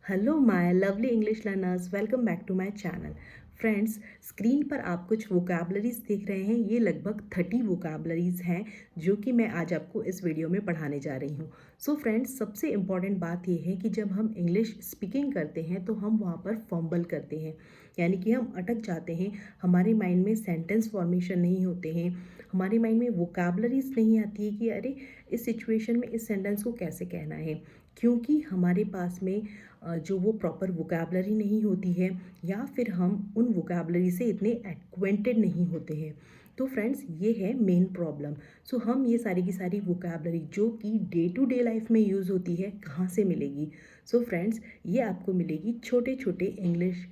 Hello my lovely English learners, welcome back to my channel. Friends, screen पर आप कुछ vocabularies देख रहे हैं। ये लगभग 30 वोकैबलरीज हैं जो कि मैं आज आपको इस वीडियो में पढ़ाने जा रही हूँ। सो फ्रेंड्स, सबसे इम्पॉर्टेंट बात ये है कि जब हम इंग्लिश स्पीकिंग करते हैं तो हम वहाँ पर फंबल करते हैं, यानी कि हम अटक जाते हैं। हमारे माइंड में सेंटेंस फॉर्मेशन नहीं होते हैं, हमारे माइंड में वोकैबलरीज नहीं आती है कि अरे इस सिचुएशन में इस सेंटेंस को कैसे कहना है, क्योंकि हमारे पास में जो वो प्रॉपर वोकैबलरी नहीं होती है, या फिर हम उन वोकैबलरी से इतने एक्वेंटेड नहीं होते हैं। तो फ्रेंड्स, ये है मेन प्रॉब्लम। सो हम ये सारी की सारी वोकैबलरी जो कि डे टू डे लाइफ में यूज़ होती है, कहाँ से मिलेगी? सो फ्रेंड्स, ये आपको मिलेगी छोटे छोटे इंग्लिश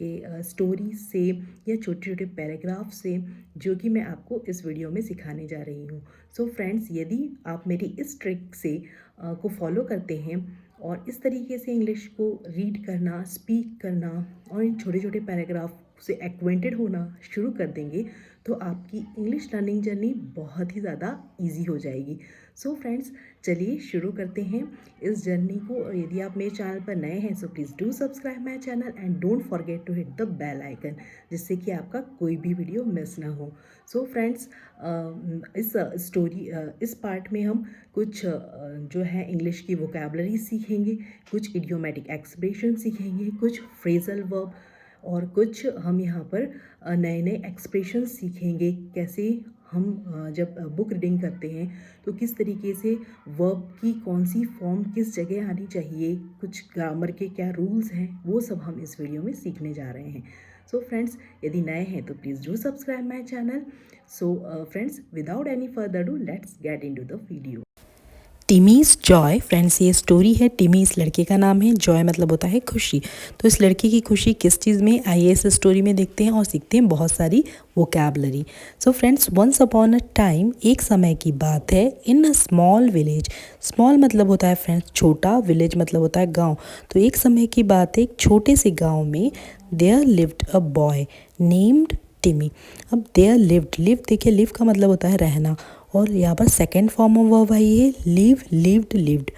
के स्टोरी से या छोटे छोटे पैराग्राफ से, जो कि मैं आपको इस वीडियो में सिखाने जा रही हूँ। सो फ्रेंड्स, यदि आप मेरी इस ट्रिक से को फॉलो करते हैं और इस तरीके से इंग्लिश को रीड करना, स्पीक करना और इन छोटे छोटे पैराग्राफ से एक्वेंटेड होना शुरू कर देंगे, तो आपकी इंग्लिश लर्निंग जर्नी बहुत ही ज़्यादा इजी हो जाएगी। सो फ्रेंड्स, चलिए शुरू करते हैं इस जर्नी को। और यदि आप मेरे चैनल पर नए हैं so please do subscribe my channel and don't forget to hit the bell icon, जिससे कि आपका कोई भी वीडियो मिस ना हो। सो फ्रेंड्स, इस पार्ट में हम कुछ जो है इंग्लिश की वोकैबलरी सीखेंगे, कुछ इडियोमेटिक एक्सप्रेशन सीखेंगे, कुछ फ्रेजल वर्ब, और कुछ हम यहाँ पर नए नए एक्सप्रेशन सीखेंगे। कैसे हम जब बुक रीडिंग करते हैं तो किस तरीके से वर्ब की कौन सी फॉर्म किस जगह आनी चाहिए, कुछ ग्रामर के क्या रूल्स हैं, वो सब हम इस वीडियो में सीखने जा रहे हैं। सो फ्रेंड्स, यदि नए हैं तो please do subscribe my channel. So friends, without any further do let's get into the video. Timmy's joy. Friends, ये स्टोरी है। टिमी इस लड़के का नाम है, जॉय मतलब होता है खुशी। तो इस लड़के की खुशी किस चीज़ में, आइए इस स्टोरी में देखते हैं और सीखते हैं बहुत सारी vocabulary. So friends, once upon a time, एक समय की बात है, in a small village. Small मतलब होता है फ्रेंड्स छोटा, विलेज मतलब होता है गाँव। तो एक समय की बात है, एक छोटे से गाँव में there lived a boy named Timmy. अब देयर लिव्ड देखिए, लिव का मतलब होता है रहना, और यहाँ पर सेकेंड फॉर्म ऑफ वर्ब आई है लिव, लिव्ड, लिव्ड,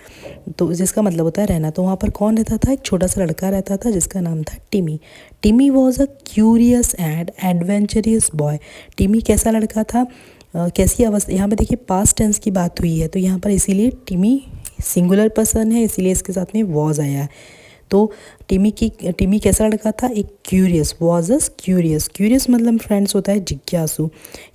तो जिसका मतलब होता है रहना। तो वहाँ पर कौन रहता था? एक छोटा सा लड़का रहता था जिसका नाम था टिमी। टिमी was a curious and adventurous boy. टिमी कैसा लड़का था? कैसी अवस्था, यहाँ पर देखिए पास्ट टेंस की बात हुई है, तो यहाँ पर इसीलिए टिमी सिंगुलर पर्सन है, इसीलिए इसके साथ में वॉज आया है। तो टिमी कैसा लड़का था? एक curious, was us curious. Curious मतलब फ्रेंड्स होता है जिज्ञासु,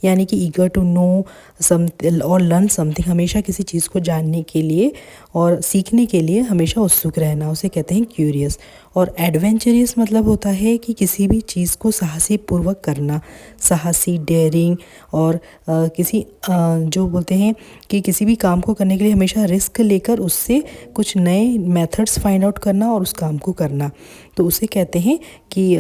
यानी कि ईगर टू नो सम और लर्न समथिंग, हमेशा किसी चीज़ को जानने के लिए और सीखने के लिए हमेशा उत्सुक रहना, उसे कहते हैं क्यूरियस। और एडवेंचरियस मतलब होता है कि किसी भी चीज़ को साहसी पूर्वक करना, साहसी, डेयरिंग, और जो बोलते हैं कि किसी भी काम को करने के लिए हमेशा रिस्क लेकर उससे कुछ नए मेथड्स फाइंड आउट करना और उस काम को करना, तो उसे कहते हैं कि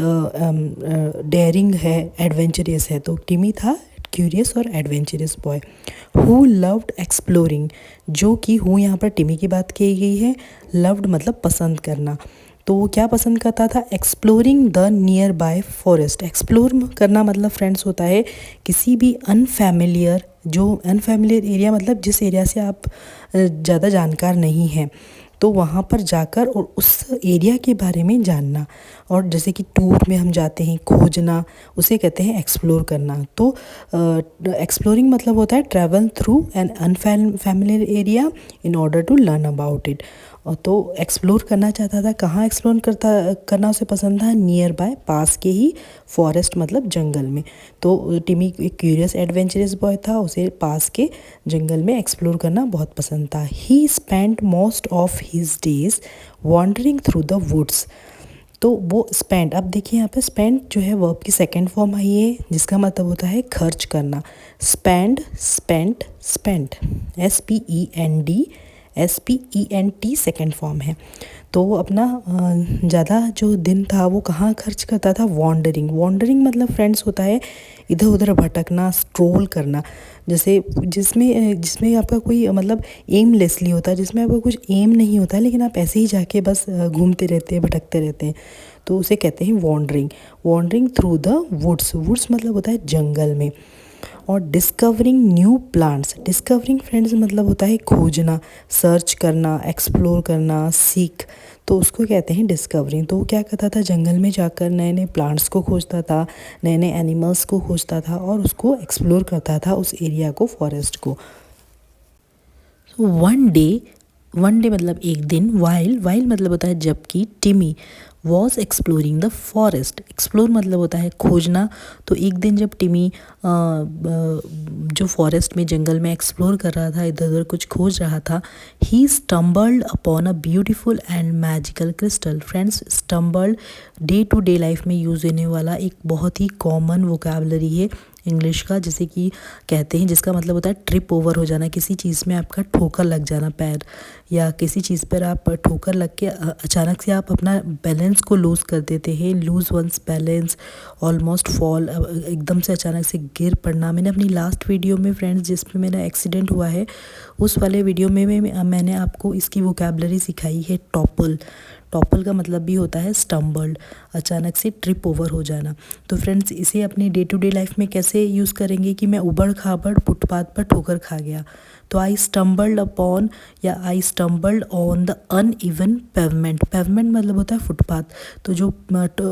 डेयरिंग है, एडवेंचरियस है। तो टिमी था क्यूरियस और adventurous boy. Who loved exploring, जो कि हु यहाँ पर टिमी की बात की गई है, लव्ड मतलब पसंद करना। तो वो क्या पसंद करता था? Exploring the near by forest. Explore करना मतलब फ्रेंड्स होता है किसी भी अनफैमिलियर, जो अनफैमिलियर एरिया मतलब जिस एरिया से आप ज़्यादा जानकार नहीं हैं, तो वहाँ पर जाकर और उस एरिया के बारे में जानना। और जैसे कि टूर में हम जाते हैं, खोजना, उसे कहते हैं एक्सप्लोर करना। तो एक्सप्लोरिंग मतलब होता है travel through an unfamiliar area in order to learn about it. तो एक्सप्लोर करना चाहता था, कहाँ एक्सप्लोर करना उसे पसंद था? नियर बाय, पास के ही, फॉरेस्ट मतलब जंगल में। तो टिमी एक क्यूरियस एडवेंचरस बॉय था, उसे पास के जंगल में एक्सप्लोर करना बहुत पसंद था। He spend most of his days wandering through the woods. तो वो स्पेंड, अब देखिए यहाँ पे स्पेंड जो है वर्ब की सेकेंड फॉर्म आई है, जिसका मतलब होता है खर्च करना। Spend, spent, spent, SPEND second form है। तो वो अपना ज़्यादा जो दिन था वो कहाँ खर्च करता था? वॉन्डरिंग। वॉन्डरिंग मतलब फ्रेंड्स होता है इधर उधर भटकना, स्ट्रोल करना, जैसे जिसमें आपका कोई मतलब एमलेसली होता है, जिसमें आपका कुछ एम नहीं होता है, लेकिन आप ऐसे ही जाके बस घूमते रहते हैं, भटकते रहते हैं, तो उसे कहते हैं wandering. Wandering through the woods. Woods मतलब होता है जंगल में। और discovering new plants, discovering friends मतलब होता है खोजना, सर्च करना, एक्सप्लोर करना, सीख, तो उसको कहते हैं डिस्कवरिंग। तो वो क्या करता था, जंगल में जाकर नए नए प्लांट्स को खोजता था, नए नए एनिमल्स को खोजता था और उसको एक्सप्लोर करता था उस एरिया को, फॉरेस्ट को। वन डे मतलब एक दिन, वाइल मतलब होता है जबकि, टिमी was exploring the forest, explore मतलब होता है खोजना। तो एक दिन जब टिमी जो फॉरेस्ट में, जंगल में एक्सप्लोर कर रहा था, इधर उधर कुछ खोज रहा था, he stumbled upon a beautiful and magical crystal. Friends, stumbled day to day life में यूज़ होने वाला एक बहुत ही कॉमन वोकैबुलरी है इंग्लिश का, जिसे कि कहते हैं, जिसका मतलब होता है ट्रिप ओवर हो जाना, किसी चीज़ में आपका ठोकर लग जाना, पैर या किसी चीज़ पर आप ठोकर लग के अचानक से आप अपना बैलेंस को लूज़ कर देते हैं, lose once balance, almost fall, एकदम से अचानक से गिर पड़ना। मैंने अपनी लास्ट वीडियो में फ्रेंड्स, जिसमें मेरा एक्सीडेंट हुआ है, उस वाले वीडियो में मैंने आपको इसकी वोकैबुलरी सिखाई है, टॉपल। टॉपल का मतलब भी होता है स्टम्बल्ड, अचानक से ट्रिप ओवर हो जाना। तो फ्रेंड्स, इसे अपनी डे टू डे लाइफ में कैसे यूज़ करेंगे कि मैं उबड़ खाबड़ फुटपाथ पर ठोकर खा गया, तो आई स्टम्बल्ड अपॉन या आई stumbled on the uneven pavement. Pavement मतलब होता है फुटपाथ, तो जो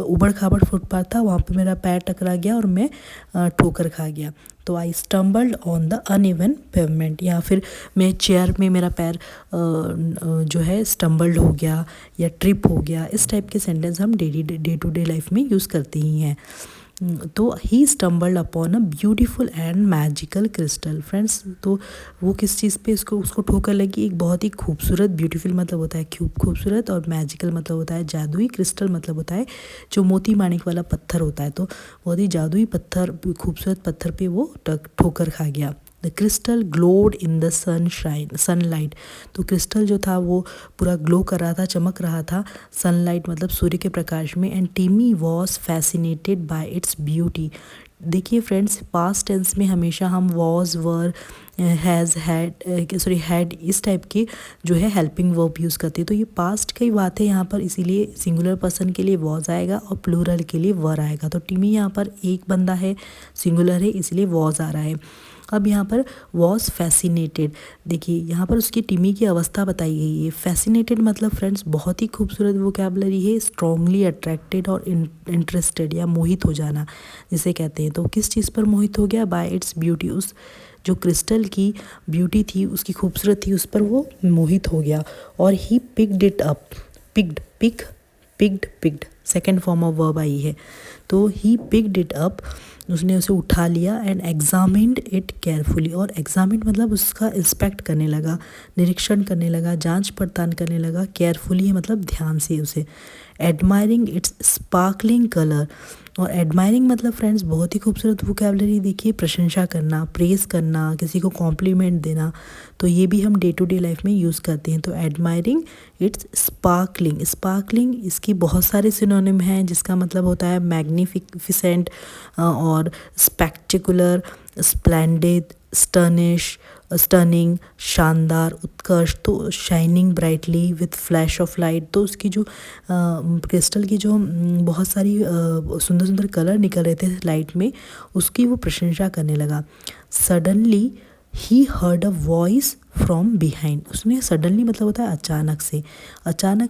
उबड़ खाबड़ फुटपाथ था वहाँ पे मेरा पैर टकरा गया और मैं ठोकर खा गया। तो आई stumbled on the uneven pavement, या फिर मैं चेयर में मेरा पैर जो है स्टम्बल्ड हो गया या ट्रिप हो गया। इस टाइप के सेंटेंस हम डे टू डे लाइफ में यूज़ करते ही हैं। तो he stumbled upon a beautiful and magical crystal. Friends, तो वो किस चीज़ पे उसको ठोकर लगी, एक बहुत ही खूबसूरत, ब्यूटीफुल मतलब होता है खूबसूरत, और मैजिकल मतलब होता है जादुई, क्रिस्टल मतलब होता है जो मोती माणिक वाला पत्थर होता है। तो बहुत ही जादुई पत्थर, खूबसूरत पत्थर पे वो ठोकर खा गया। The crystal glowed in the sunlight. तो क्रिस्टल जो था वो पूरा ग्लो कर रहा था, चमक रहा था, सनलाइट मतलब सूर्य के प्रकाश में। एंड टिमी was fascinated by its beauty. देखिए फ्रेंड्स, पास्ट टेंस में हमेशा हम वॉज, वर, हैज़, हैड, इस टाइप के जो है हेल्पिंग वर्ब यूज़ करते हैं। तो ये पास्ट की बात है यहाँ पर, इसीलिए सिंगुलर पर्सन के लिए वॉज आएगा और प्लूरल के लिए वर आएगा। तो टिमी यहाँ पर एक बंदा है, सिंगुलर है, इसलिए वॉज आ रहा है। अब यहाँ पर वॉज फैसिनेटेड, देखिए यहाँ पर उसकी टिमी की अवस्था बताई गई है। फैसिनेटेड मतलब फ्रेंड्स बहुत ही खूबसूरत वोकैबुलरी है, स्ट्रांगली अट्रैक्टेड और इंटरेस्टेड या मोहित हो जाना जिसे कहते हैं। तो किस चीज़ पर मोहित हो गया, बाय इट्स ब्यूटी, उस जो क्रिस्टल की ब्यूटी थी, उसकी खूबसूरत थी, उस पर वो मोहित हो गया। और he picked it up, picked second form of verb आई है। तो ही पिक्ड इट अप, उसने उसे उठा लिया, एंड एग्जामिन्ड इट केयरफुली, और एग्जामिन्ड मतलब उसका इंस्पेक्ट करने लगा, निरीक्षण करने लगा, जांच पड़ताल करने लगा, केयरफुली मतलब ध्यान से उसे। एडमायरिंग इट्स स्पार्कलिंग कलर, और एडमायरिंग मतलब फ्रेंड्स बहुत ही खूबसूरत वोकैबुलरी, देखिए प्रशंसा करना, प्रेज़ करना, किसी को कॉम्प्लीमेंट देना, तो ये भी हम डे टू डे लाइफ में यूज़ करते हैं। तो एडमायरिंग इट्स स्पार्कलिंग इसकी बहुत सारे सिनोनिम हैं, जिसका मतलब होता है मैग्निफिसेंट और स्पेक्टेकुलर, स्प्लेंडिड, स्टनिंग, शानदार, उत्कर्ष। तो shining brightly with flash of light, तो उसकी जो क्रिस्टल की जो बहुत सारी सुंदर सुंदर कलर निकल रहे थे लाइट में, उसकी वो प्रशंसा करने लगा। Suddenly he heard a voice from behind, उसने सडनली मतलब होता है अचानक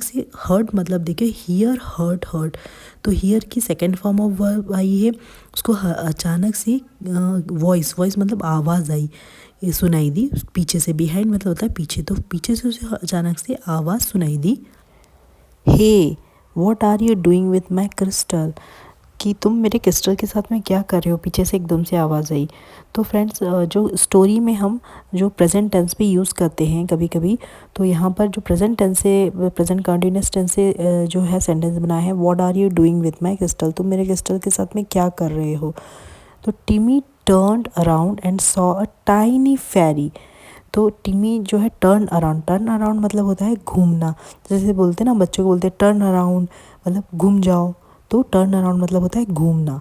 से, हर्ड मतलब देखिए हियर, हर्ड, तो हियर की सेकेंड फॉर्म ऑफ वर्ब आई है, उसको अचानक से वॉइस मतलब आवाज़ आई, ये सुनाई दी पीछे से, बिहाइंड मतलब होता है पीछे, तो पीछे से उसे अचानक से आवाज़ सुनाई दी। Hey what are you doing with my crystal, कि तुम मेरे क्रिस्टल के साथ में क्या कर रहे हो, पीछे से एकदम से आवाज़ आई। तो फ्रेंड्स, जो स्टोरी में हम जो प्रेजेंट टेंस भी यूज़ करते हैं कभी कभी, तो यहाँ पर जो प्रेजेंट टेंस से, प्रेजेंट कंटिन्यूस टेंस से जो है सेंटेंस बना है, what are you doing with my crystal, तुम मेरे क्रिस्टल के साथ में क्या कर रहे हो। तो Timmy turned around and saw a tiny fairy, तो टिमी जो है टर्न अराउंड मतलब होता है घूमना, जैसे बोलते हैं ना बच्चों को, बोलते हैं टर्न अराउंड मतलब घूम जाओ, तो टर्न अराउंड मतलब होता है घूमना।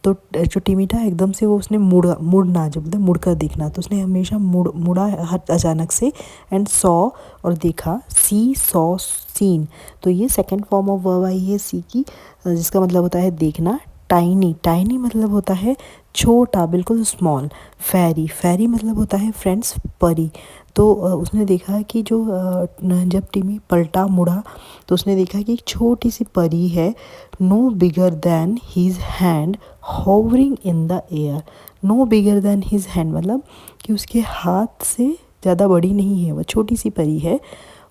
तो जो टिमी था एकदम से वो उसने मुड़ना, जो बोलते हैं मुड़कर देखना, तो उसने हमेशा मुड़ा अचानक से, एंड सॉ और देखा, सी सॉ सीन, तो ये सेकंड फॉर्म ऑफ वर्ब आई है सी की, जिसका मतलब होता है देखना, टाइनी, टाइनी मतलब होता है छोटा, बिल्कुल स्मॉल। फेरी, फेरी मतलब होता है फ्रेंड्स परी। तो उसने देखा कि जब टिमी पलटा मुड़ा तो उसने देखा कि एक छोटी सी परी है, no bigger than his hand hovering in the air. No bigger than his hand मतलब कि उसके हाथ से ज़्यादा बड़ी नहीं है, वो छोटी सी परी है।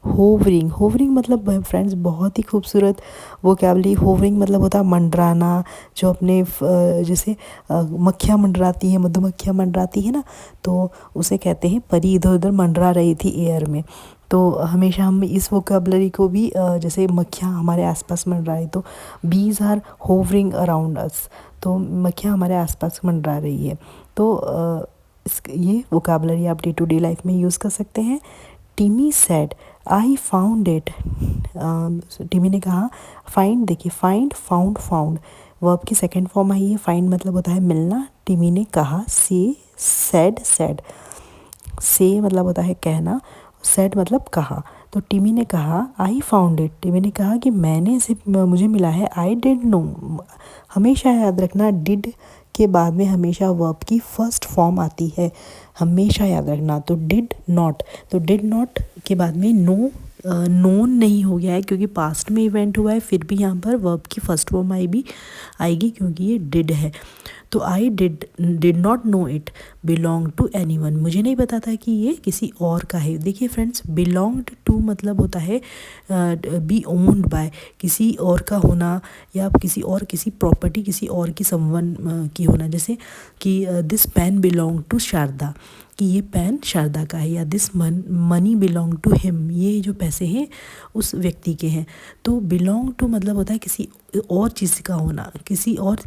होवरिंग, होवरिंग मतलब फ्रेंड्स बहुत ही खूबसूरत वोकैबुलरी। होवरिंग मतलब होता है मंडराना, जो अपने जैसे मक्खियाँ मंडराती हैं, मधुमक्खियाँ मंडराती है ना, तो उसे कहते हैं परी इधर उधर मंडरा रही थी एयर में। तो हमेशा हम इस वोकैबुलरी को भी जैसे मक्खियाँ हमारे आसपास मंडरा रही, तो bees are hovering around us, तो मक्खियाँ हमारे आसपास मंडरा रही है। तो ये वोकैबुलरी आप डे टू डे लाइफ में यूज़ कर सकते हैं। टिमी सेड आई फाउंड इट। टिमी ने कहा, फाइंड, देखिए फाइंड, फाउंड, फाउंड वर्ब की सेकेंड फॉर्म आई है। फाइंड मतलब होता है मिलना। टिमी ने कहा, से, सेड, सेड, से मतलब होता है कहना, सेड मतलब कहा। तो टिमी ने कहा आई फाउंड इट, टिमी ने कहा कि मैंने इसे, मुझे मिला है। आई डिड नो, हमेशा याद रखना डिड के बाद में हमेशा वर्ब की फर्स्ट फॉर्म आती है, हमेशा याद रखना। तो डिड नॉट, तो डिड नॉट के बाद में नो, नोन नहीं हो गया है क्योंकि पास्ट में इवेंट हुआ है, फिर भी यहाँ पर वर्ब की फर्स्ट फॉर्म आएगी क्योंकि ये डिड है। तो I did not know it belong to anyone, मुझे नहीं पता था कि ये किसी और का है। देखिए फ्रेंड्स, बिलोंग्ड टू मतलब होता है बी ओन्ड बाय, किसी और का होना, या किसी प्रॉपर्टी किसी और की, समवन की होना। जैसे कि this pen belong to Sharada, कि ये पेन शारदा का है, या this money belong to him, ये जो पैसे हैं उस व्यक्ति के हैं। तो बिलोंग टू मतलब होता है किसी और चीज़ का होना, किसी और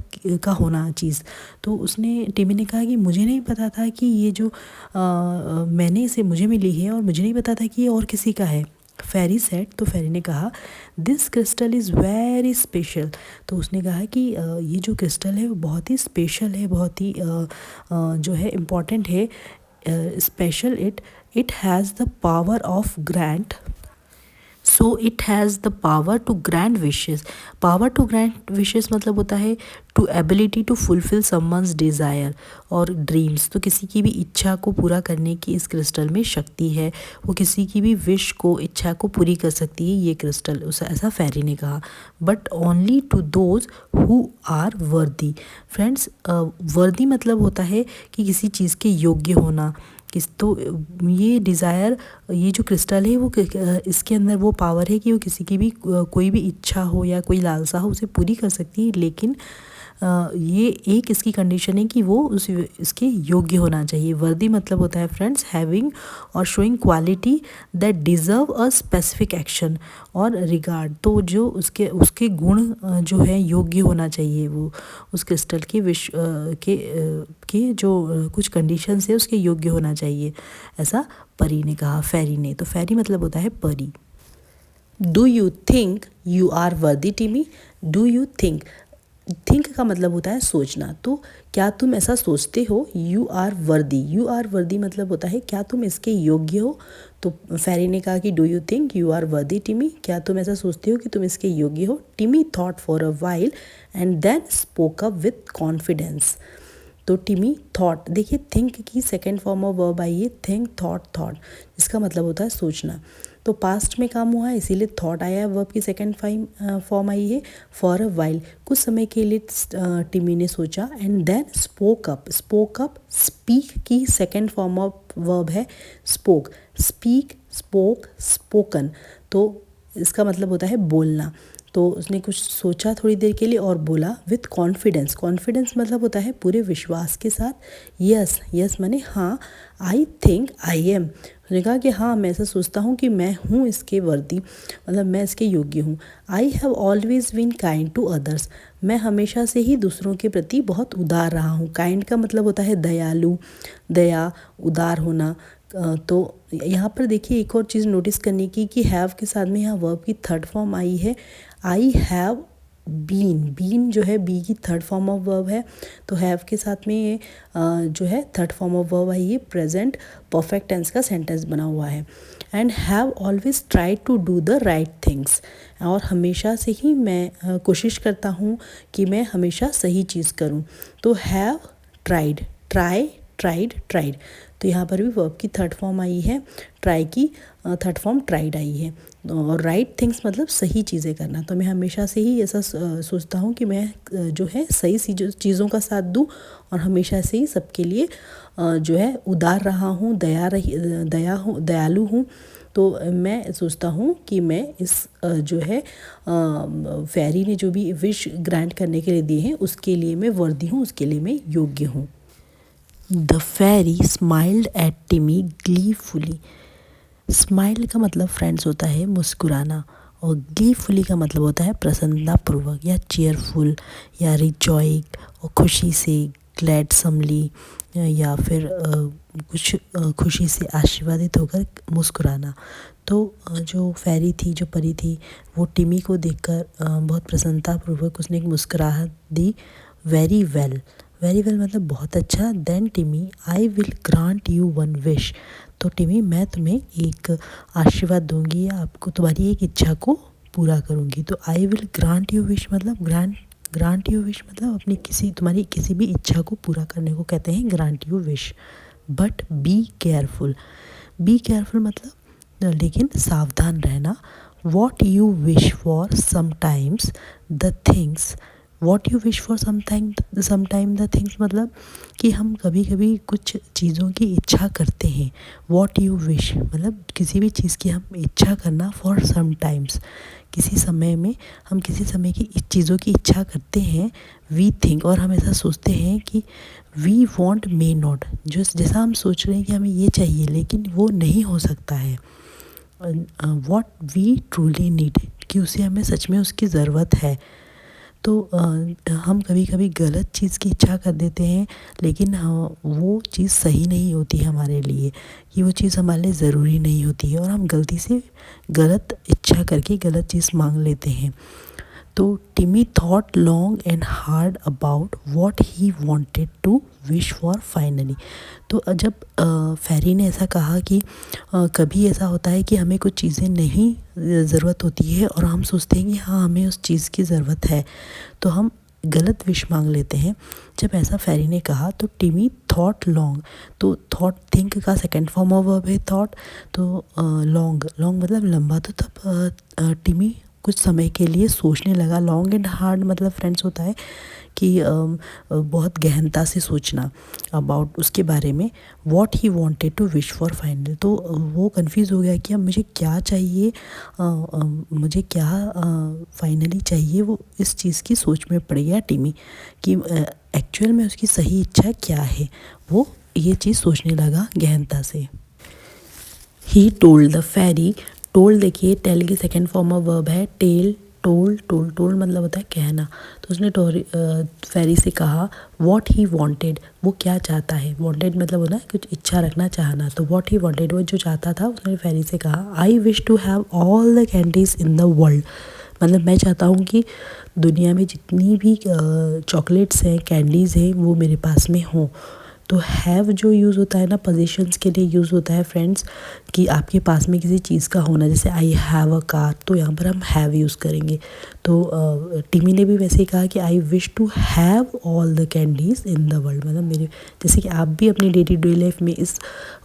का होना चीज़। तो टिमी ने कहा कि मुझे नहीं पता था कि ये जो मैंने इसे, मुझे मिली है और मुझे नहीं पता था कि ये और किसी का है। फेरी सेड, तो फेरी ने कहा this crystal is very special, तो उसने कहा कि ये जो क्रिस्टल है वो बहुत ही स्पेशल है, बहुत ही जो है इम्पॉर्टेंट है। Special, it has the power of grant, so it has the power to grant wishes. Power to grant wishes मतलब होता है to ability to fulfil someone's desire और ड्रीम्स। तो किसी की भी इच्छा को पूरा करने की इस क्रिस्टल में शक्ति है, वो किसी की भी विश को, इच्छा को पूरी कर सकती है ये क्रिस्टल, उसे ऐसा फेरी ने कहा। But only to those who are worthy. Friends, worthy मतलब होता है कि किसी चीज़ के योग्य होना। तो ये डिज़ायर, ये जो क्रिस्टल है वो इसके अंदर वो पावर है कि वो किसी की भी कोई भी इच्छा हो या कोई लालसा हो उसे पूरी कर सकती है, लेकिन ये एक इसकी कंडीशन है कि वो इसके योग्य होना चाहिए। वर्दी मतलब होता है फ्रेंड्स हैविंग और showing quality that deserve a specific action और रिगार्ड। तो जो उसके गुण जो है योग्य होना चाहिए, वो उस क्रिस्टल के के जो कुछ कंडीशंस है उसके योग्य होना चाहिए, ऐसा परी ने कहा, फेरी ने। तो फेरी मतलब होता है परी। Do you think you are worthy Timmy? Do you think, think का मतलब होता है सोचना। तो क्या तुम ऐसा सोचते हो? You are worthy, you are worthy मतलब होता है क्या तुम इसके योग्य हो? तो फेरी ने कहा कि do you think you are worthy Timmy, क्या तुम ऐसा सोचते हो कि तुम इसके योग्य हो? Timmy thought for a while and then spoke up with confidence. तो टिमी थॉट, देखिए थिंक की सेकेंड फॉर्म ऑफ वर्ब आई है थिंक, थॉट, जिसका मतलब होता है सोचना। तो पास्ट में काम हुआ है इसीलिए थॉट आया है, वर्ब की सेकेंड फॉर्म आई है फॉर अ वाइल, कुछ समय के लिए टिमी ने सोचा। And then spoke up, speak की सेकेंड फॉर्म ऑफ वर्ब है स्पोक, स्पीक, स्पोक, स्पोकन। तो इसका मतलब होता है बोलना। तो उसने कुछ सोचा थोड़ी देर के लिए और बोला विथ कॉन्फिडेंस, कॉन्फिडेंस मतलब होता है पूरे विश्वास के साथ। यस, यस माने हाँ, आई थिंक आई एम, उसने कहा कि हाँ मैं ऐसा सोचता हूँ कि मैं हूँ इसके वर्दी, मतलब मैं इसके योग्य हूँ। I have always been kind to others, मैं हमेशा से ही दूसरों के प्रति बहुत उदार रहा हूँ। काइंड का मतलब होता है दयालु, दया, उदार होना। तो यहाँ पर देखिए एक और चीज़ नोटिस करने की कि हैव के साथ में यहाँ वर्ब की थर्ड फॉर्म आई है आई हैव बीन, बीन जो है बी की थर्ड फॉर्म ऑफ वर्ब है। तो हैव के साथ में ये जो है थर्ड फॉर्म ऑफ वर्ब आई है प्रेजेंट परफेक्ट टेंस का सेंटेंस बना हुआ है। And have always try to do the right things. और हमेशा से ही मैं कोशिश करता हूँ कि मैं हमेशा सही चीज़ करूँ। तो हैव ट्राइड, ट्राइड। तो यहाँ पर भी वर्ब की थर्ड फॉर्म आई है, ट्राई की थर्ड फॉर्म ट्राइड आई है। और राइट थिंग्स मतलब सही चीज़ें करना। तो मैं हमेशा से ही ऐसा सोचता हूँ कि मैं जो है सही चीज़ों का साथ दूँ और हमेशा से ही सबके लिए जो है उदार रहा हूँ, दयालु हूँ। तो मैं सोचता हूँ कि मैं इस जो है फेरी ने जो भी विश ग्रांट करने के लिए दिए हैं उसके लिए मैं वर्दी हूँ, उसके लिए मैं योग्य हूँ। द फेरी स्माइल्ड एट टिमी ग्लीफुली। स्माइल का मतलब फ्रेंड्स होता है मुस्कुराना, और ग्लीफुली का मतलब होता है प्रसन्नतापूर्वक या चेयरफुल या रिजॉइक, और खुशी से, ग्लैडसमली, या फिर कुछ खुशी से आशीर्वादित होकर मुस्कुराना। तो जो फेरी थी, जो परी थी, वो टिमी को देखकर बहुत प्रसन्नतापूर्वक उसने एक मुस्कुराहट दी। वेरी वेल मतलब बहुत अच्छा। देन टिमी I will grant you one wish. तो टिमी मैं तुम्हें एक आशीर्वाद दूंगी या आपको तुम्हारी एक इच्छा को पूरा करूंगी। तो I will grant you wish मतलब ग्रांट यू विश मतलब अपनी तुम्हारी किसी भी इच्छा को पूरा करने को कहते हैं grant you wish. But be careful मतलब लेकिन सावधान रहना। What you wish for sometimes the things, what you wish for sometime the things मतलब कि हम कभी कभी कुछ चीज़ों की इच्छा करते हैं। वॉट यू विश मतलब किसी भी चीज़ की हम इच्छा करना, फॉर समटाइम्स किसी समय में हम किसी समय की चीज़ों की इच्छा करते हैं। वी थिंक और हम ऐसा सोचते हैं कि वी वॉन्ट मे नॉट, जो जैसा हम सोच रहे हैं कि हमें ये चाहिए लेकिन वो नहीं हो सकता है। वॉट वी ट्रूली नीड कि उसे हमें सच में उसकी ज़रूरत है। तो हम कभी कभी गलत चीज़ की इच्छा कर देते हैं लेकिन वो चीज़ सही नहीं होती है हमारे लिए, कि वो चीज़ हमारे लिए ज़रूरी नहीं होती है और हम गलती से गलत इच्छा करके गलत चीज़ मांग लेते हैं। तो Timmy thought long and hard about what he wanted to wish for finally. तो जब फेरी ने ऐसा कहा कि कभी ऐसा होता है कि हमें कुछ चीज़ें नहीं ज़रूरत होती है और हम सोचते हैं कि हाँ हमें उस चीज़ की ज़रूरत है, तो हम गलत विश मांग लेते हैं। जब ऐसा फेरी ने कहा तो टिमी थॉट लॉन्ग, तो थॉट थिंक का सेकेंड फॉर्म ऑफ वर्ब है थॉट। तो लॉन्ग मतलब लंबा। तो तब टिमी कुछ समय के लिए सोचने लगा। लॉन्ग एंड हार्ड मतलब फ्रेंड्स होता है कि बहुत गहनता से सोचना अबाउट उसके बारे में। What he wanted to wish for final, तो वो कंफ्यूज हो गया कि अब मुझे क्या चाहिए, मुझे क्या फाइनली चाहिए। वो इस चीज़ की सोच में पड़ गया टिमी कि एक्चुअल में उसकी सही इच्छा क्या है। वो ये चीज़ सोचने लगा गहनता से। He told the fairy, told देखिए टेल की सेकेंड फॉर्म ऑफ वर्ब है टेल। टोल्ड मतलब होता है कहना। तो उसने फेरी से कहा वॉट ही वॉन्टेड, वो क्या चाहता है। वॉन्टेड मतलब होता है कुछ इच्छा रखना, चाहना। तो वॉट ही वॉन्टेड वो जो चाहता था, उसने फेरी से कहा I wish to have all the candies in the world मतलब मैं चाहता हूँ कि दुनिया में जितनी भी चॉकलेट्स हैं, कैंडीज़ हैं, वो मेरे पास में हों। तो हैव जो यूज़ होता है ना पोजीशंस के लिए यूज़ होता है फ्रेंड्स, कि आपके पास में किसी चीज़ का होना। जैसे आई हैव अ कार, तो यहाँ पर हम हैव यूज़ करेंगे। तो टिमी ने भी वैसे ही कहा कि I wish to have all the candies in the world मतलब मेरे, जैसे कि आप भी अपनी डेली लाइफ में इस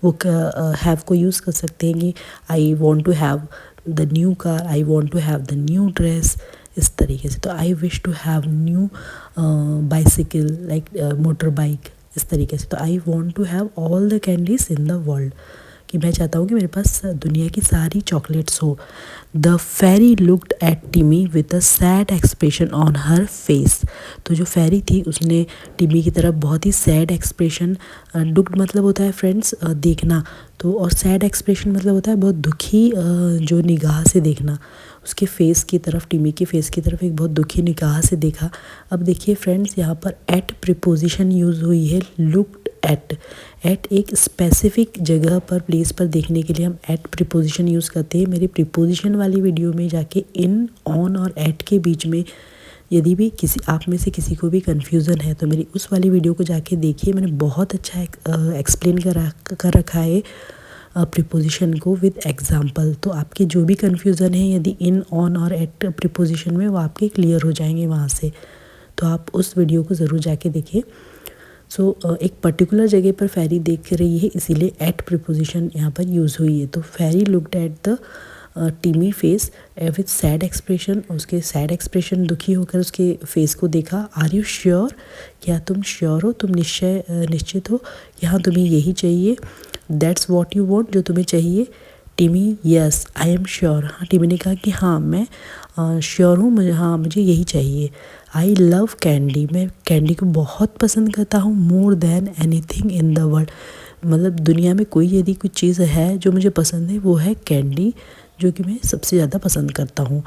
वो हैव को यूज़ कर सकते हैं कि I want to have the new car, I want to have the new dress, इस तरीके से। तो I wish to have new bicycle like motorbike, इस तरीके से। तो I want to have all the candies in the world, कि मैं चाहता हूँ कि मेरे पास दुनिया की सारी चॉकलेट्स हो। द फेरी लुक्ड एट टिमी with a sad expression on her face. तो जो फेरी थी उसने टिमी की तरफ बहुत ही सैड एक्सप्रेशन, लुक्ड मतलब होता है फ्रेंड्स देखना, तो और सैड एक्सप्रेशन मतलब होता है बहुत दुखी जो निगाह से देखना। उसके फेस की तरफ, टिमी के फेस की तरफ एक बहुत दुखी निगाह से देखा। अब देखिए फ्रेंड्स यहाँ पर एट प्रीपोजिशन यूज़ हुई है, लुक्ड एट। एट एक स्पेसिफिक जगह पर, प्लेस पर देखने के लिए हम एट प्रीपोजिशन यूज़ करते हैं। मेरी प्रीपोजिशन वाली वीडियो में जाके इन, ऑन और एट के बीच में यदि भी किसी आप में से किसी को भी कन्फ्यूज़न है तो मेरी उस वाली वीडियो को जाके देखिए, मैंने बहुत अच्छा एक्सप्लेन कर रखा है प्रीपोजिशन को विद एग्जाम्पल। तो आपके जो भी कन्फ्यूज़न है यदि इन, ऑन और एट प्रीपोजिशन में, वो आपके क्लियर हो जाएंगे वहाँ से। तो आप उस वीडियो को ज़रूर जाके देखिए। एक पर्टिकुलर जगह पर फेरी देख रही है, इसीलिए एट प्रीपोजिशन यहाँ पर यूज़ हुई है। तो fairy looked at the Timmy face with sad expression, उसके सैड एक्सप्रेशन, दुखी होकर उसके फेस को देखा। आर यू श्योर, क्या तुम श्योर हो, तुम निश्चित हो, यहाँ तुम्हें यही चाहिए। दैट्स वॉट यू वॉन्ट, जो तुम्हें चाहिए। टिमी, यस आई एम श्योर, हाँ टिमी ने कहा कि हाँ मैं श्योर हूँ, मुझे यही चाहिए। आई लव कैंडी, मैं कैंडी को बहुत पसंद करता हूँ। More than anything in the world, मतलब दुनिया में कोई यदि कुछ चीज़ है जो मुझे पसंद है वो है कैंडी, जो कि मैं सबसे ज़्यादा पसंद करता हूँ।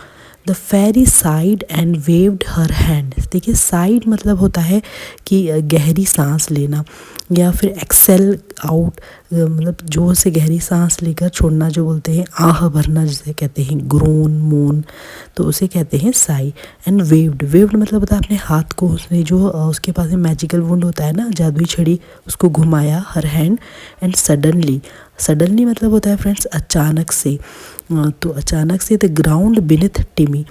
The fairy sighed and waved her hand, देखिए साइड मतलब होता है कि गहरी सांस लेना, या फिर एक्सेल आउट, मतलब जोर से गहरी सांस लेकर छोड़ना, जो बोलते हैं आह भरना, जिसे कहते हैं ग्रोन मोन, तो उसे कहते हैं साई। एंड वेव्ड, वेव्ड मतलब होता है अपने हाथ को, उसने जो उसके पास में मैजिकल वुंड होता है ना, जादुई छड़ी, उसको घुमाया her hand. And suddenly, suddenly मतलब होता है फ्रेंड्स अचानक से। तो अचानक से द ग्राउंड बिनिथ टिमी,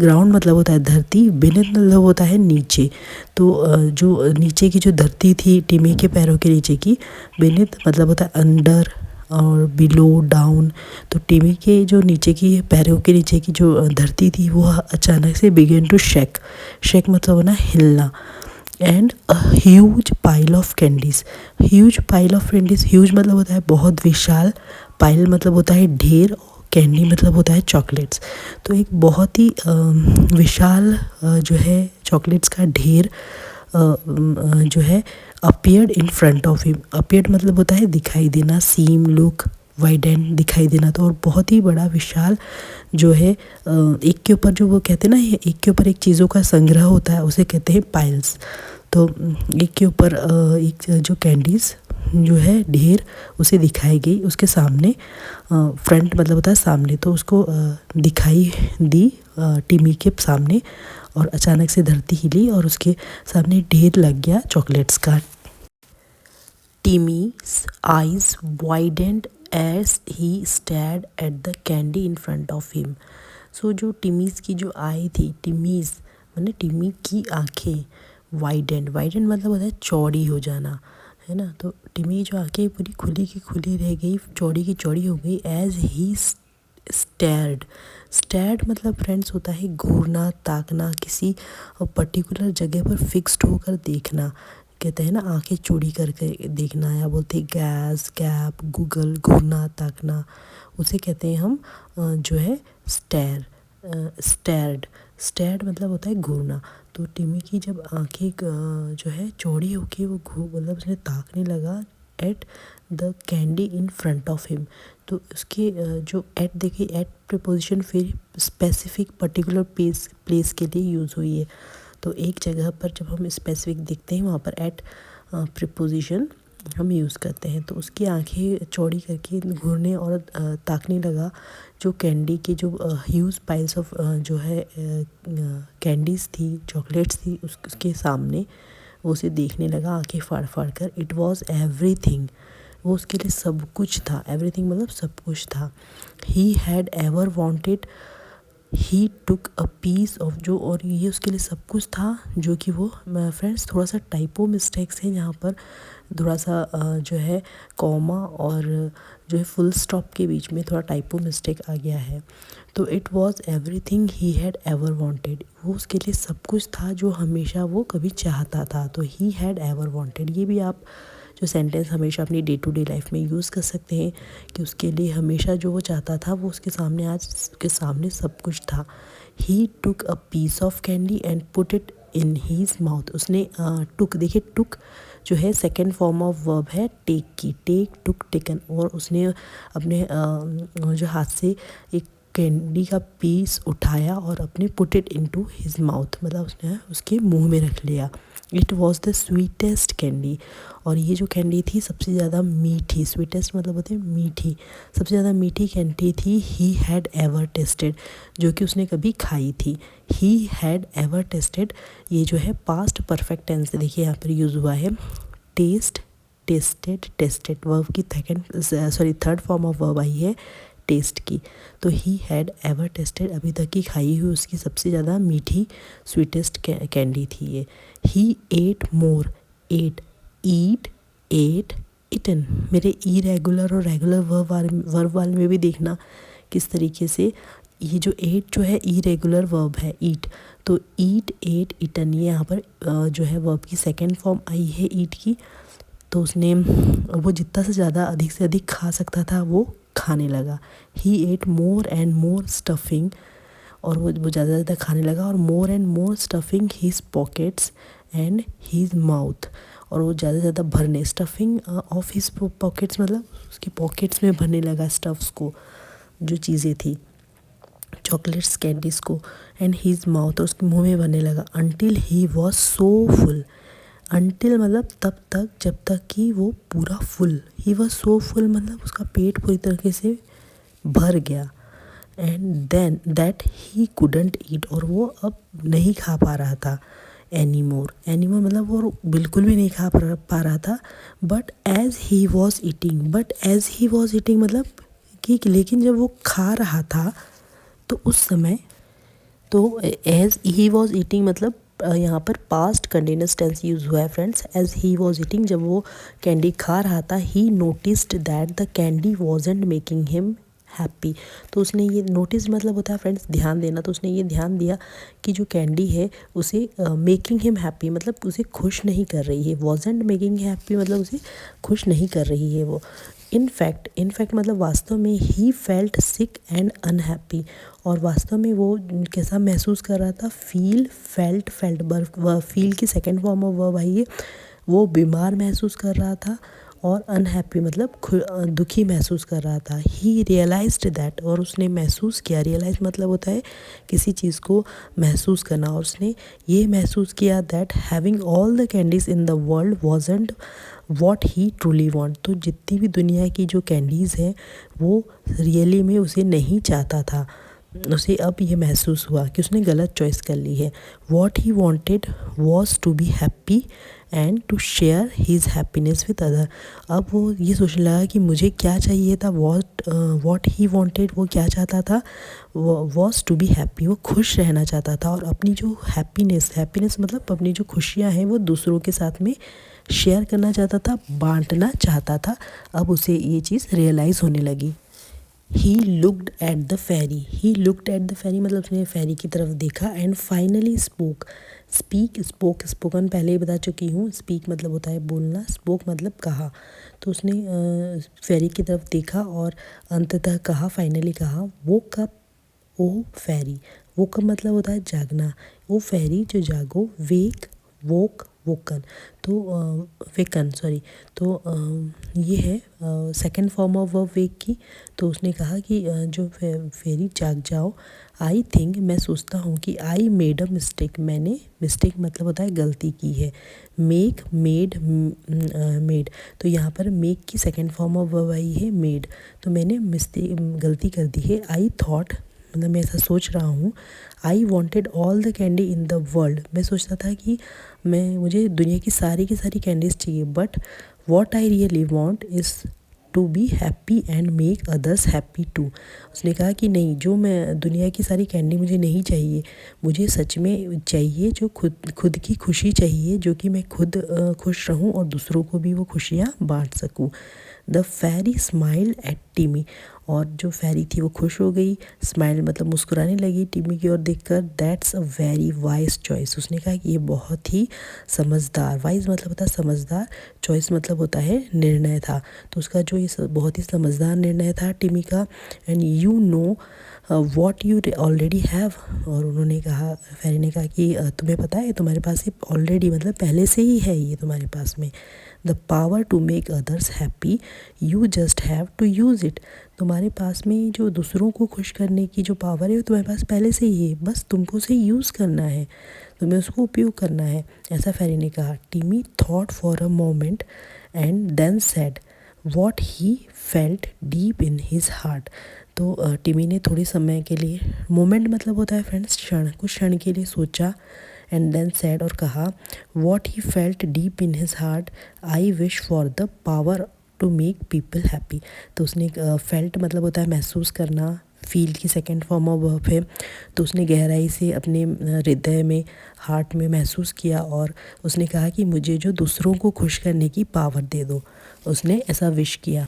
ग्राउंड मतलब होता है धरती, बिनिथ मतलब होता है नीचे। तो जो नीचे की जो धरती थी टिमी के पैरों के नीचे की, बिनिथ मतलब होता है अंडर और बिलो, डाउन। तो टिमी के जो नीचे की पैरों के नीचे की जो धरती थी वो अचानक से बिगेन टू शेक, शेक मतलब होना हिलना। And a huge pile of candies, huge pile of candies, huge मतलब होता है बहुत विशाल, पाइल मतलब होता है ढेर, कैंडी मतलब होता है चॉकलेट्स। तो एक बहुत ही विशाल जो है चॉकलेट्स का ढेर जो है appeared in front of him, appeared मतलब होता है दिखाई देना, सीम, लुक, वाइडेंट दिखाई देना। तो और बहुत ही बड़ा विशाल जो है एक के ऊपर, जो वो कहते हैं ना एक के ऊपर एक चीज़ों का संग्रह होता है, उसे कहते हैं पाइल्स। तो एक के ऊपर एक जो कैंडीज़ जो है ढेर, उसे दिखाई गई उसके सामने, फ्रंट मतलब होता है सामने, तो उसको दिखाई दी टिमी के सामने, और अचानक से धरती हिली और उसके सामने ढेर लग गया चॉकलेट्स का। टिमी's eyes widened as he stared at the candy in front of him. सो जो टिमीज़ की जो आई थी, टिमीज़ मतलब टिमी की आँखें, वाइडेंड, वाइडेंड मतलब होता है चौड़ी हो जाना, है ना। तो टिमी जो आँखें पूरी खुली की खुली रह गई, चौड़ी की चौड़ी हो गई। एज ही स्टेयर्ड, स्टेयर्ड मतलब फ्रेंड्स होता है घूरना, ताकना, किसी पर्टिकुलर जगह पर फिक्स्ड होकर देखना, कहते हैं ना आंखें चौड़ी करके देखना, या बोलते हैं गैस, गैप, गूगल, घूरना, ताकना, उसे कहते हैं हम जो है स्टेयर, स्टेयर्ड, स्टेयर्ड मतलब होता है घूरना। तो टिमी की जब आंखें जो है चौड़ी होके वो मतलब उसने ताकने लगा at the candy in front of him. तो उसके जो एट देखिए, एट प्रीपोजिशन फिर स्पेसिफिक पर्टिकुलर प्लेस के लिए यूज़ हुई है। तो एक जगह पर जब हम स्पेसिफिक देखते हैं वहाँ पर एट प्रीपोजिशन हम यूज़ करते हैं। तो उसकी आंखें चौड़ी करके घूरने और ताकने लगा जो कैंडी के जो ह्यूज पाइल्स ऑफ जो है कैंडीज़ थी, चॉकलेट्स थी, उसके सामने वो उसे देखने लगा आंखें फाड़ फाड़ कर। इट वॉज़ एवरीथिंग, वो उसके लिए सब कुछ था, एवरीथिंग मतलब सब कुछ था। He had ever wanted, he took a piece of, जो और ये उसके लिए सब कुछ था जो कि वो, फ्रेंड्स थोड़ा सा टाइपो मिस्टेक्स हैं यहाँ पर, थोड़ा सा जो है कॉमा और जो है फुल स्टॉप के बीच में थोड़ा टाइपो मिस्टेक आ गया है। तो it was everything he had ever wanted, वो उसके लिए सब कुछ था जो हमेशा वो कभी चाहता था। तो ही हैड एवर वांटेड, ये भी आप जो सेंटेंस हमेशा अपनी डे टू डे लाइफ में यूज़ कर सकते हैं कि उसके लिए हमेशा जो वो चाहता था वो उसके सामने, आज उसके सामने सब कुछ था। He took a piece of candy and put it in his mouth, उसने टुक, देखिए टुक जो है सेकेंड फॉर्म ऑफ वर्ब है टेक की, टेक, टुक, टेकन, और उसने अपने जो हाथ से एक कैंडी का पीस उठाया और अपने put it into his mouth, मतलब उसने उसके मुंह में रख लिया। It was the sweetest candy, और ये जो कैंडी थी सबसे ज़्यादा मीठी, स्वीटेस्ट मतलब होते हैं मीठी, सबसे ज़्यादा मीठी कैंडी थी ही हैड एवर टेस्टेड, जो कि उसने कभी खाई थी। ही हैड एवर टेस्टेड, ये जो है पास्ट परफेक्ट टेंस से देखिए यहाँ पर यूज़ हुआ है। टेस्ट, टेस्टेड, टेस्टेड वर्ब की थर्ड फॉर्म ऑफ वर्ब आई है टेस्ट की। तो ही हैड एवर टेस्टेड, अभी तक की खाई हुई उसकी सबसे ज़्यादा मीठी स्वीटेस्ट कैंडी थी ये। ही एट मोर, एट, ईट, एट, इटन। मेरे इरेगुलर और रेगुलर वर्ब वाले में भी देखना किस तरीके से ये जो एट जो है इरेगुलर वर्ब है ईट, तो ईट, एट, इटन, ये यहाँ पर जो है वर्ब की सेकेंड फॉर्म आई है ईट की। तो उसने वो जितना से ज़्यादा अधिक से अधिक खा सकता था वो खाने लगा। He ate more and more stuffing, और वो ज़्यादा से ज़्यादा खाने लगा, और more and more stuffing his pockets and his mouth, और वो ज़्यादा से ज़्यादा भरने, स्टफिंग ऑफ हिज पॉकेट्स मतलब उसकी पॉकेट्स में भरने लगा स्टफ्स को, जो चीज़ें थी चॉकलेट्स कैंडीज़ को, एंड हीज माउथ, और उसके मुँह में भरने लगा। Until he was so full, until मतलब तब तक जब तक कि वो पूरा full, he was so full मतलब उसका पेट पूरी तरीके से भर गया। And then that he couldn't eat, और वो अब नहीं खा पा रहा था एनी मोर मतलब वो बिल्कुल भी नहीं खा पा रहा था। But as he was eating मतलब कि लेकिन जब वो खा रहा था तो उस समय, तो एज ही वॉज ईटिंग मतलब यहाँ पर पास्ट कंटिन्यूअस टेंस यूज़ हुआ है friends. As he was eating, जब वो कैंडी खा रहा था, he noticed that the candy wasn't making him happy. तो उसने ये नोटिस मतलब होता है फ्रेंड्स ध्यान देना, तो उसने ये ध्यान दिया कि जो कैंडी है उसे मेकिंग हिम हैप्पी मतलब उसे खुश नहीं कर रही है। वॉजंट मेकिंग हैप्पी मतलब उसे खुश नहीं कर रही है वो। इनफैक्ट मतलब वास्तव में he felt sick and unhappy, और वास्तव में वो कैसा महसूस कर रहा था, फेल्ट फील की सेकेंड फॉर्म ऑफ वर्ब आई है, वो बीमार महसूस कर रहा था, और अनहैप्पी मतलब दुखी महसूस कर रहा था। ही रियलाइज्ड दैट, और उसने महसूस किया, रियलाइज मतलब होता है किसी चीज़ को महसूस करना, और उसने ये महसूस किया that having all the candies in the world wasn't what he truly want. तो जितनी भी दुनिया की जो कैंडीज़ हैं वो रियली में उसे नहीं चाहता था, उसे अब ये महसूस हुआ कि उसने गलत चॉइस कर ली है। What he wanted was to be happy and to share his happiness with other. अब वो ये सोचने लगा कि मुझे क्या चाहिए था, वॉट ही वॉन्टेड वो क्या चाहता था, वॉज टू बी हैप्पी, वो खुश रहना चाहता था, और अपनी जो हैप्पीनेस मतलब अपनी जो खुशियाँ हैं वो दूसरों के साथ में शेयर करना चाहता था, बांटना चाहता था। अब उसे ये चीज़ रियलाइज़ होने लगी। He looked at the fairy मतलब उसने फेरी की तरफ देखा, एंड फाइनली स्पोकन पहले ही बता चुकी हूँ, स्पीक मतलब होता है बोलना, स्पोक मतलब कहा। तो उसने फेरी की तरफ देखा और अंततः कहा, फाइनली कहा, वोक अप ओ फेरी। वोक अप मतलब होता है जागना, ओ फेरी जो जागो, वेक, वोक, वोकन, तो वेकन सॉरी, तो ये है सेकंड फॉर्म ऑफ वर्ब वेक की। तो उसने कहा कि जो फेरी जाग जाओ। आई थिंक मैं सोचता हूँ कि आई मेड अ मिस्टेक, मैंने मिस्टेक मतलब होता है गलती की है, मेड, तो यहाँ पर मेक की सेकंड फॉर्म ऑफ वर्ब आई है मेड, तो मैंने गलती कर दी है। आई थॉट मतलब मैं ऐसा सोच रहा हूँ, I wanted all the candy in the world, मैं सोचता था कि मुझे दुनिया की सारी कैंडीज़ चाहिए, but what I really want is to be happy and make others happy too. उसने कहा कि नहीं, जो मैं दुनिया की सारी कैंडी मुझे नहीं चाहिए, मुझे सच में चाहिए जो खुद की खुशी चाहिए, जो कि मैं खुद खुश रहूं और दूसरों को भी वो खुशियाँ बांट सकूं। द फेरी स्माइल एट टिमी, और जो फेरी थी वो खुश हो गई, स्माइल मतलब मुस्कुराने लगी टिमी की ओर देखकर। That's a very wise choice, उसने कहा कि ये बहुत ही समझदार, वाइज मतलब होता है समझदार, चॉइस मतलब होता है निर्णय था, तो उसका जो ये बहुत ही समझदार निर्णय था टिमी का। And you know what you already have, और उन्होंने कहा, फेरी ने कहा कि तुम्हें पता है तुम्हारे पास ये ऑलरेडी मतलब पहले से ही है ये तुम्हारे पास में। The power to make others happy, you just have to use it, तुम्हारे पास में जो दूसरों को खुश करने की जो पावर है वो तुम्हारे पास पहले से ही है, बस तुमको उसे यूज़ करना है, तुम्हें उसको उपयोग करना है, ऐसा फेरी ने कहा। Timmy thought for a moment and then said what he felt deep in his heart. तो टिमी ने थोड़े समय के लिए, मोमेंट मतलब होता है फ्रेंड्स क्षण, कुछ क्षण के लिए सोचा, एंड देन सेड और कहा what he felt deep in his heart I wish for the power to make people happy. तो उसने फेल्ट मतलब होता है महसूस करना, फील की सेकेंड फॉर्म ऑफ वर्ब है। तो उसने गहराई से अपने हृदय में, हार्ट में महसूस किया और उसने कहा कि मुझे जो दूसरों को खुश करने की पावर दे दो, उसने ऐसा विश किया।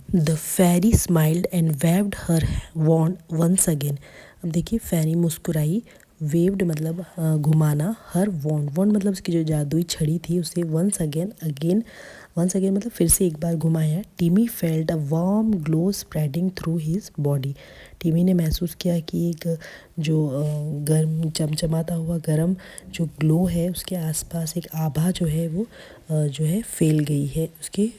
The fairy smiled and waved her wand once again. अब देखिए फेरी मुस्कुराई, वेव्ड मतलब घुमाना, हर वॉन्ड, वॉन्ड मतलब उसकी जो जादुई छड़ी थी उसे वंस अगेन मतलब फिर से एक बार घुमाया। टिमी felt a warm glow spreading through his body. टिमी ने महसूस किया कि एक जो गर्म चमचमाता हुआ गर्म जो ग्लो है उसके आसपास एक आभा जो है वो जो है फैल गई है उसके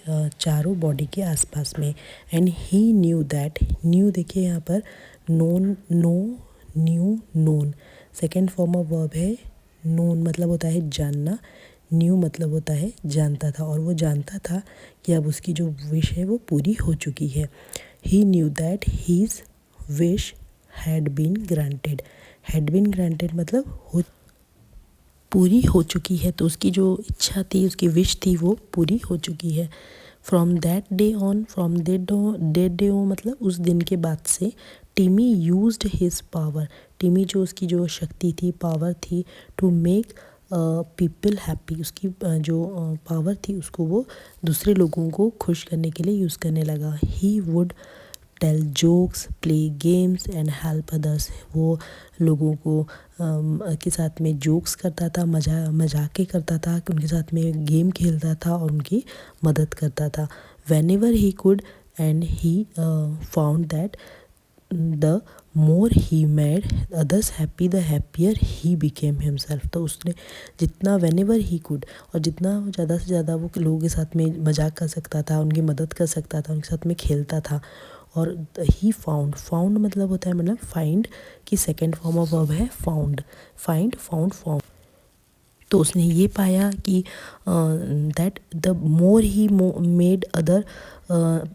चारों बॉडी के आसपास में। And he knew that, knew देखिए यहाँ पर known, know, knew, known, second form of verb है। नोन मतलब होता है जानना, न्यू मतलब होता है जानता था, और वो जानता था कि अब उसकी जो विश है वो पूरी हो चुकी है। He knew that his wish had been granted. Had been granted मतलब हो, पूरी हो चुकी है, तो उसकी जो इच्छा थी, उसकी विश थी वो पूरी हो चुकी है। From that day on, from that day on मतलब उस दिन के बाद से टिमी यूज्ड हिज पावर, टिमी जो उसकी जो शक्ति थी, पावर थी, टू मेक पीपल हैप्पी, उसकी जो पावर थी उसको वो दूसरे लोगों को खुश करने के लिए यूज़ करने लगा। He would tell jokes, play games and help others. वो लोगों को के साथ में जोक्स करता था, मजाके करता था, उनके साथ में गेम खेलता था और उनकी मदद करता था। When ever he could and he found that the more he made others happy the happier he became himself. तो उसने जितना वेन एवर ही कुड, और जितना ज़्यादा से ज़्यादा वो लोगों के साथ में मजाक कर सकता था, उनकी मदद कर सकता था, उनके साथ में खेलता था। और ही फाउंड मतलब होता है मतलब फाइंड की सेकेंड फॉर्म ऑफ वर्ब है फाउंड, फाइंड, फाउंड। तो उसने ये पाया कि that the more he made other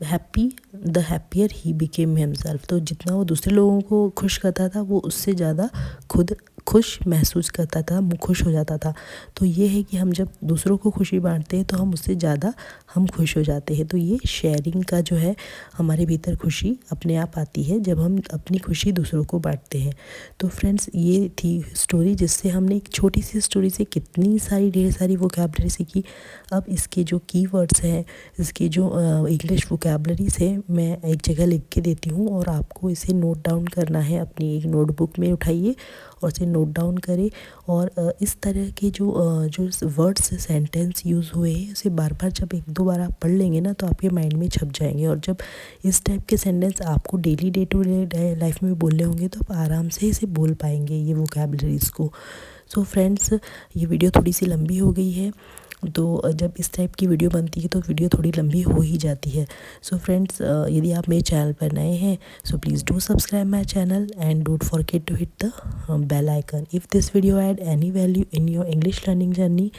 happy the happier he became himself. तो जितना वो दूसरे लोगों को खुश करता था वो उससे ज़्यादा खुद खुश महसूस करता था, खुश हो जाता था। तो ये है कि हम जब दूसरों को खुशी बांटते हैं तो हम उससे ज़्यादा हम खुश हो जाते हैं। तो ये शेयरिंग का जो है हमारे भीतर खुशी अपने आप आती है जब हम अपनी खुशी दूसरों को बांटते हैं। तो फ्रेंड्स ये थी स्टोरी, जिससे हमने एक छोटी सी स्टोरी से कितनी सारी ढेर सारी वोकैबलरी सीखी। अब इसके जो कीवर्ड्स हैं, इसके जो इंग्लिश वोकैबलरीज है, मैं एक जगह लिख के देती हूँ और आपको इसे नोट डाउन करना है। अपनी एक नोटबुक में उठाइए और इसे नोट डाउन करें, और इस तरह के जो वर्ड्स सेंटेंस यूज़ हुए हैं उसे बार बार जब एक दो बार आप पढ़ लेंगे ना तो आपके माइंड में छप जाएंगे। और जब इस टाइप के सेंटेंस आपको daily day to day life में बोलने होंगे तो आप आराम से इसे बोल पाएंगे ये वोकैबलरीज को। सो फ्रेंड्स, ये वीडियो थोड़ी सी लंबी हो गई है, तो जब इस टाइप की वीडियो बनती है तो वीडियो थोड़ी लंबी हो ही जाती है। सो फ्रेंड्स, यदि आप मेरे चैनल पर नए हैं so please do subscribe my channel and don't forget to hit the bell icon. If this video add any value in your English learning journey,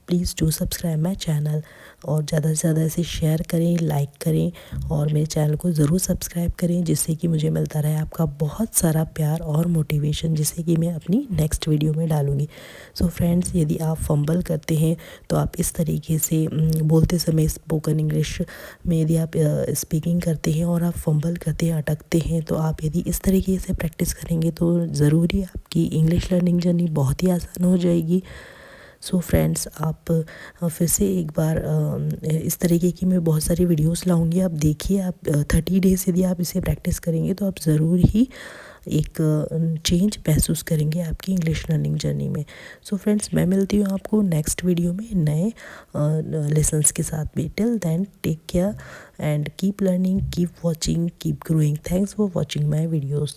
please do subscribe my channel. और ज़्यादा से ज़्यादा इसे share करें, like करें और मेरे channel को ज़रूर सब्सक्राइब करें, जिससे कि मुझे मिलता रहे आपका बहुत सारा प्यार और मोटिवेशन, जिससे कि मैं अपनी नेक्स्ट वीडियो में डालूँगी। सो फ्रेंड्स, यदि आप फंबल करते हैं तो आप इस तरीके से बोलते समय स्पोकन इंग्लिश में यदि आप स्पीकिंग करते हैं और आप फंबल करते हैं, अटकते हैं, तो आप यदि इस तरीके से प्रैक्टिस करेंगे तो ज़रूर ही आपकी इंग्लिश लर्निंग जर्नी बहुत ही आसान हो जाएगी। सो फ्रेंड्स, आप फिर से एक बार इस तरीके की मैं बहुत सारी वीडियोस लाऊंगी। आप देखिए, आप 30 डेज यदि आप इसे प्रैक्टिस करेंगे तो आप ज़रूर ही एक चेंज महसूस करेंगे आपकी इंग्लिश लर्निंग जर्नी में। सो फ्रेंड्स, मैं मिलती हूँ आपको नेक्स्ट वीडियो में नए लेसन्स के साथ भी। Till then, take care and keep learning, keep watching, keep growing. Thanks for watching my videos.